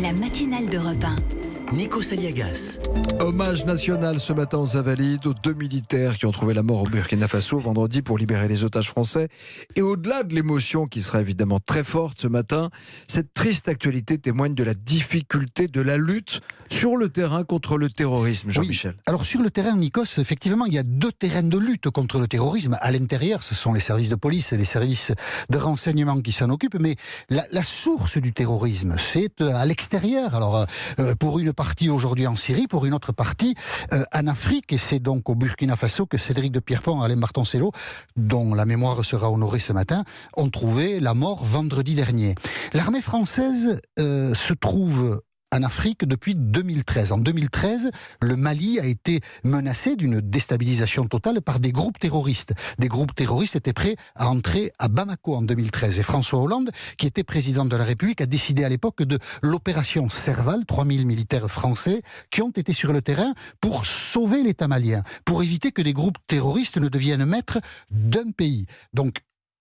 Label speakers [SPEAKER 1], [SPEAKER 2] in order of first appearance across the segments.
[SPEAKER 1] La matinale d'Europe 1.
[SPEAKER 2] Nico Saliagas.
[SPEAKER 3] Hommage national ce matin aux Invalides, aux 2 militaires qui ont trouvé la mort au Burkina Faso vendredi pour libérer les otages français. Et au-delà de l'émotion qui sera évidemment très forte ce matin, cette triste actualité témoigne de la difficulté de la lutte sur le terrain contre le terrorisme. Jean-Michel.
[SPEAKER 4] Oui. Alors sur le terrain, Nikos, effectivement, il y a 2 terrains de lutte contre le terrorisme. À l'intérieur, ce sont les services de police et les services de renseignement qui s'en occupent. Mais la source du terrorisme, c'est à l'extérieur. Alors pour une partie aujourd'hui en Syrie, pour une autre partie en Afrique, et c'est donc au Burkina Faso que Cédric de Pierrepont et Alain Martoncello, dont la mémoire sera honorée ce matin, ont trouvé la mort vendredi dernier. L'armée française se trouve en Afrique depuis 2013. En 2013, le Mali a été menacé d'une déstabilisation totale par des groupes terroristes. Des groupes terroristes étaient prêts à entrer à Bamako en 2013. Et François Hollande, qui était président de la République, a décidé à l'époque de l'opération Serval, 3000 militaires français qui ont été sur le terrain pour sauver l'État malien, pour éviter que des groupes terroristes ne deviennent maîtres d'un pays. Donc,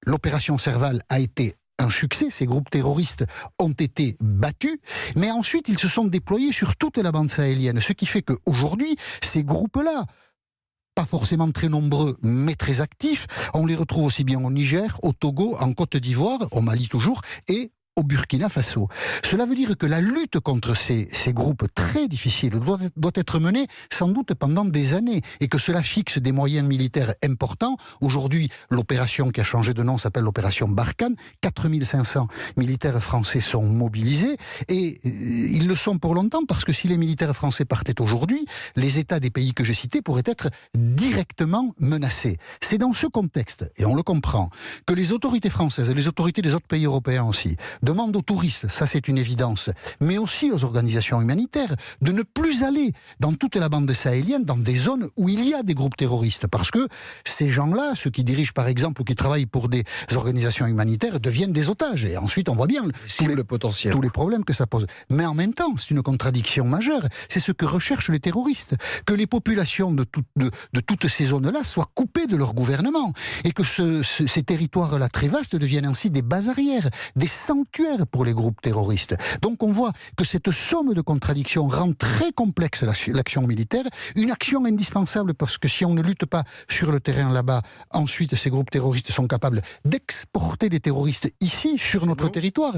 [SPEAKER 4] l'opération Serval a été un succès, ces groupes terroristes ont été battus, mais ensuite ils se sont déployés sur toute la bande sahélienne, ce qui fait qu'aujourd'hui, ces groupes-là, pas forcément très nombreux, mais très actifs, on les retrouve aussi bien au Niger, au Togo, en Côte d'Ivoire, au Mali toujours, et au Burkina Faso. Cela veut dire que la lutte contre ces groupes très difficiles doit être menée sans doute pendant des années et que cela fixe des moyens militaires importants. Aujourd'hui, l'opération qui a changé de nom s'appelle l'opération Barkhane. 4500 militaires français sont mobilisés et ils le sont pour longtemps parce que si les militaires français partaient aujourd'hui, les États des pays que j'ai cités pourraient être directement menacés. C'est dans ce contexte, et on le comprend, que les autorités françaises et les autorités des autres pays européens aussi demande aux touristes, ça c'est une évidence, mais aussi aux organisations humanitaires, de ne plus aller dans toute la bande sahélienne, dans des zones où il y a des groupes terroristes, parce que ces gens-là, ceux qui dirigent par exemple ou qui travaillent pour des organisations humanitaires, deviennent des otages. Et ensuite on voit bien tous les problèmes que ça pose. Mais en même temps, c'est une contradiction majeure. C'est ce que recherchent les terroristes, que les populations de toutes ces zones-là soient coupées de leur gouvernement, et que ces territoires-là très vastes deviennent ainsi des bases arrières, des sanctuaires pour les groupes terroristes. Donc on voit que cette somme de contradictions rend très complexe l'action militaire, une action indispensable parce que si on ne lutte pas sur le terrain là-bas, ensuite ces groupes terroristes sont capables d'exporter des terroristes ici, sur notre territoire,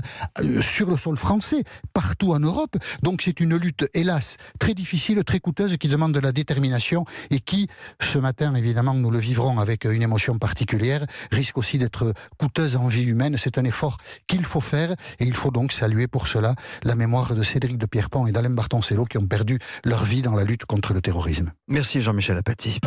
[SPEAKER 4] sur le sol français, partout en Europe. Donc c'est une lutte, hélas, très difficile, très coûteuse, qui demande de la détermination et qui, ce matin, évidemment, nous le vivrons avec une émotion particulière, risque aussi d'être coûteuse en vie humaine. C'est un effort qu'il faut faire. Et il faut donc saluer pour cela la mémoire de Cédric de Pierrepont et d'Alain Martoncello qui ont perdu leur vie dans la lutte contre le terrorisme.
[SPEAKER 3] Merci Jean-Michel Apathy.